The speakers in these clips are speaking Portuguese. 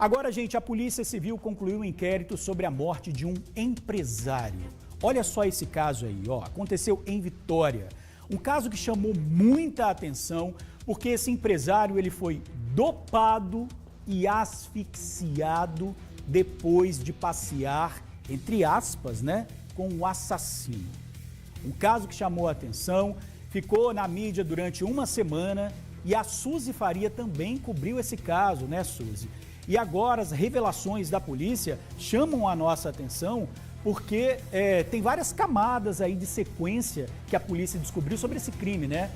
Agora, gente, a Polícia Civil concluiu um inquérito sobre a morte de um empresário. Olha só esse caso aí, ó. Aconteceu em Vitória. Um caso que chamou muita atenção, porque esse empresário ele foi dopado e asfixiado depois de passear, entre aspas, né, com o assassino. Um caso que chamou a atenção, ficou na mídia durante uma semana e a Suzy Faria também cobriu esse caso, né, Suzy? E agora as revelações da polícia chamam a nossa atenção porque tem várias camadas aí de sequência que a polícia descobriu sobre esse crime, né?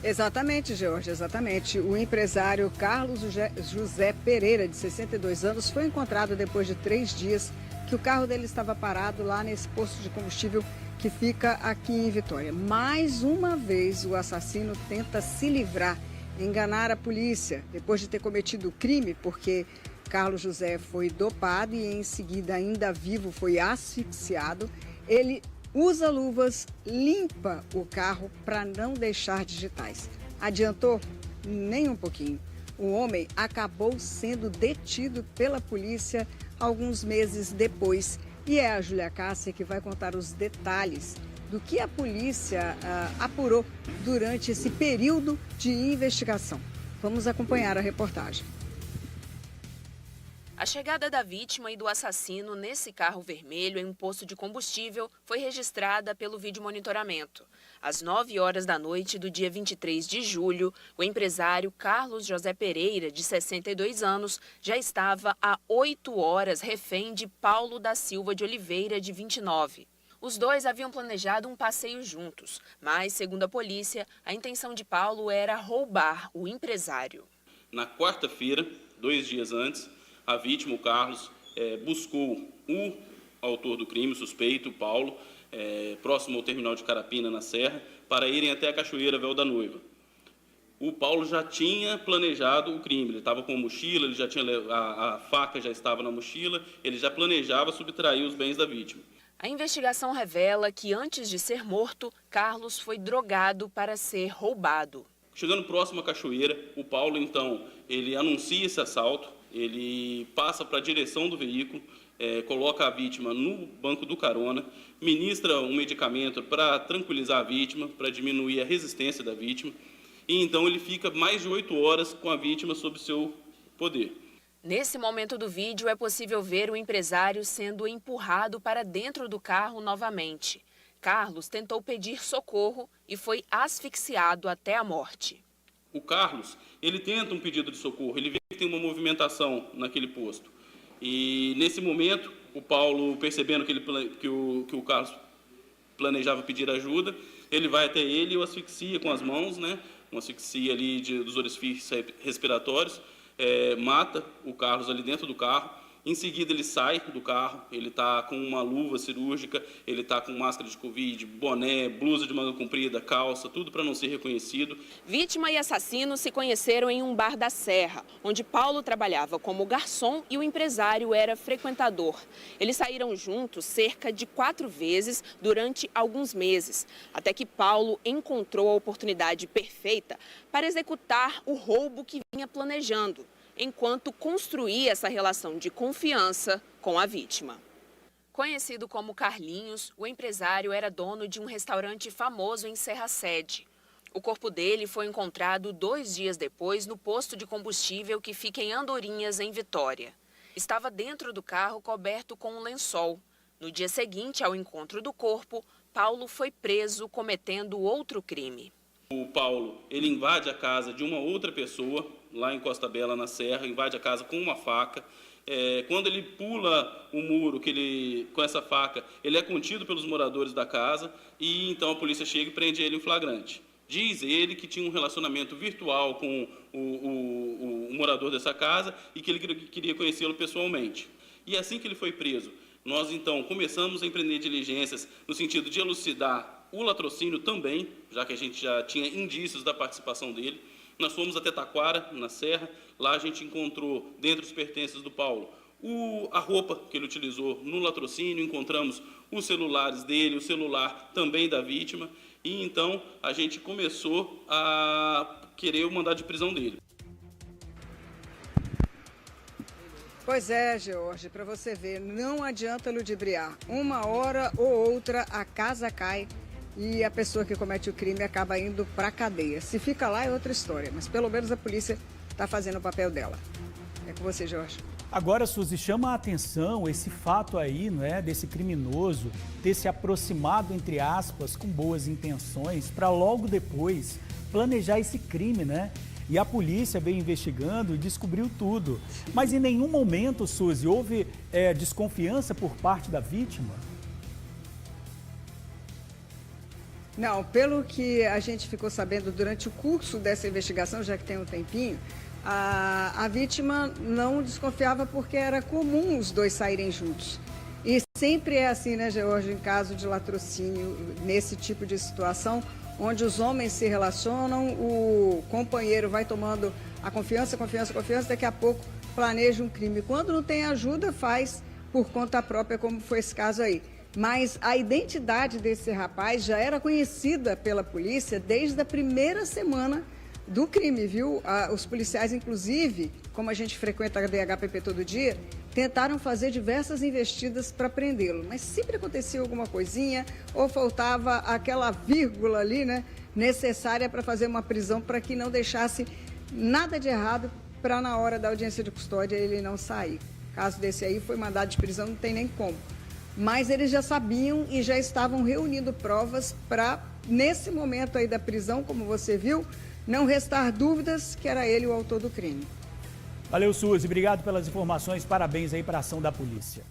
Exatamente, George, exatamente. O empresário Carlos José Pereira, de 62 anos, foi encontrado depois de 3 dias que o carro dele estava parado lá nesse posto de combustível que fica aqui em Vitória. Mais uma vez, o assassino tenta se livrar, enganar a polícia, depois de ter cometido o crime, porque Carlos José foi dopado e em seguida, ainda vivo, foi asfixiado. Ele usa luvas, limpa o carro para não deixar digitais. Adiantou? Nem um pouquinho. O homem acabou sendo detido pela polícia alguns meses depois. E é a Júlia Cássia que vai contar os detalhes do que a polícia apurou durante esse período de investigação. Vamos acompanhar a reportagem. A chegada da vítima e do assassino nesse carro vermelho em um posto de combustível foi registrada pelo vídeo monitoramento. Às 9 horas da noite do dia 23 de julho, o empresário Carlos José Pereira, de 62 anos, já estava há 8 horas refém de Paulo da Silva de Oliveira, de 29. Os dois haviam planejado um passeio juntos, mas, segundo a polícia, a intenção de Paulo era roubar o empresário. Na quarta-feira, 2 dias antes, a vítima, o Carlos, buscou o autor do crime, o suspeito, o Paulo, próximo ao terminal de Carapina, na Serra, para irem até a Cachoeira Véu da Noiva. O Paulo já tinha planejado o crime, ele estava com a mochila, ele já tinha a faca já estava na mochila, ele já planejava subtrair os bens da vítima. A investigação revela que antes de ser morto, Carlos foi drogado para ser roubado. Chegando próximo à Cachoeira, o Paulo, então, ele anuncia esse assalto, ele passa para a direção do veículo, coloca a vítima no banco do carona, ministra um medicamento para tranquilizar a vítima, para diminuir a resistência da vítima, e então ele fica mais de 8 horas com a vítima sob seu poder. Nesse momento do vídeo é possível ver o empresário sendo empurrado para dentro do carro novamente. Carlos tentou pedir socorro e foi asfixiado até a morte. O Carlos, ele tenta um pedido de socorro, ele vê que tem uma movimentação naquele posto. E nesse momento, o Paulo, percebendo que o Carlos planejava pedir ajuda, ele vai até ele e o asfixia com as mãos, né? Uma asfixia ali dos orifícios respiratórios, mata o Carlos ali dentro do carro. Em seguida ele sai do carro, ele está com uma luva cirúrgica, ele está com máscara de Covid, boné, blusa de manga comprida, calça, tudo para não ser reconhecido. Vítima e assassino se conheceram em um bar da Serra, onde Paulo trabalhava como garçom e o empresário era frequentador. Eles saíram juntos cerca de 4 vezes durante alguns meses, até que Paulo encontrou a oportunidade perfeita para executar o roubo que vinha planejando, enquanto construía essa relação de confiança com a vítima. Conhecido como Carlinhos, o empresário era dono de um restaurante famoso em Serra Sede. O corpo dele foi encontrado 2 dias depois no posto de combustível que fica em Andorinhas, em Vitória. Estava dentro do carro coberto com um lençol. No dia seguinte ao encontro do corpo, Paulo foi preso cometendo outro crime. O Paulo, ele invade a casa de uma outra pessoa, lá em Costa Bela, na Serra, invade a casa com uma faca. Quando ele pula o muro com essa faca, ele é contido pelos moradores da casa e então a polícia chega e prende ele em flagrante. Diz ele que tinha um relacionamento virtual com o morador dessa casa e que ele queria conhecê-lo pessoalmente. E assim que ele foi preso, nós então começamos a empreender diligências no sentido de elucidar o latrocínio também, já que a gente já tinha indícios da participação dele. Nós fomos até Taquara, na Serra, lá a gente encontrou, dentre os pertences do Paulo, a roupa que ele utilizou no latrocínio, encontramos os celulares dele, o celular também da vítima, e então a gente começou a querer o mandado de prisão dele. Pois é, George, para você ver, não adianta ludibriar. Uma hora ou outra a casa cai e a pessoa que comete o crime acaba indo para a cadeia. Se fica lá é outra história, mas pelo menos a polícia está fazendo o papel dela. É com você, Jorge. Agora, Suzy, chama a atenção esse fato aí, não é, desse criminoso ter se aproximado, entre aspas, com boas intenções, para logo depois planejar esse crime, né? E a polícia veio investigando e descobriu tudo. Mas em nenhum momento, Suzy, houve desconfiança por parte da vítima? Não, pelo que a gente ficou sabendo durante o curso dessa investigação, já que tem um tempinho, a vítima não desconfiava porque era comum os dois saírem juntos. E sempre é assim, né, George, em caso de latrocínio, nesse tipo de situação, onde os homens se relacionam, o companheiro vai tomando a confiança, daqui a pouco planeja um crime. Quando não tem ajuda, faz por conta própria, como foi esse caso aí. Mas a identidade desse rapaz já era conhecida pela polícia desde a primeira semana do crime, viu? Os policiais, inclusive, como a gente frequenta a DHPP todo dia, tentaram fazer diversas investidas para prendê-lo, mas sempre acontecia alguma coisinha ou faltava aquela vírgula ali, né, necessária para fazer uma prisão, para que não deixasse nada de errado para na hora da audiência de custódia ele não sair. Caso desse aí foi mandado de prisão, não tem nem como. Mas eles já sabiam e já estavam reunindo provas para, nesse momento aí da prisão, como você viu, não restar dúvidas que era ele o autor do crime. Valeu, Suzy. Obrigado pelas informações. Parabéns aí para a ação da polícia.